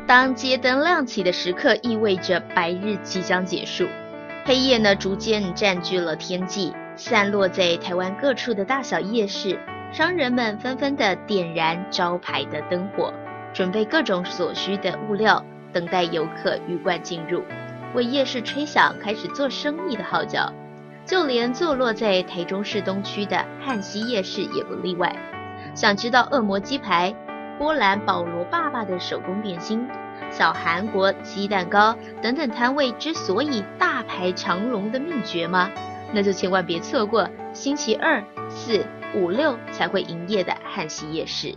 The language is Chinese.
当街灯亮起的时刻，意味着白日即将结束，黑夜呢逐渐占据了天际。散落在台湾各处的大小夜市，商人们纷纷的点燃招牌的灯火，准备各种所需的物料，等待游客鱼贯进入，为夜市吹响开始做生意的号角。就连坐落在台中市东区的汉西夜市也不例外。想知道恶魔鸡排、波兰保罗爸爸的手工点心、小韩国鸡蛋糕等等摊位之所以大排长龙的秘诀吗？那就千万别错过星期2、4、5、6才会营业的汉西夜市。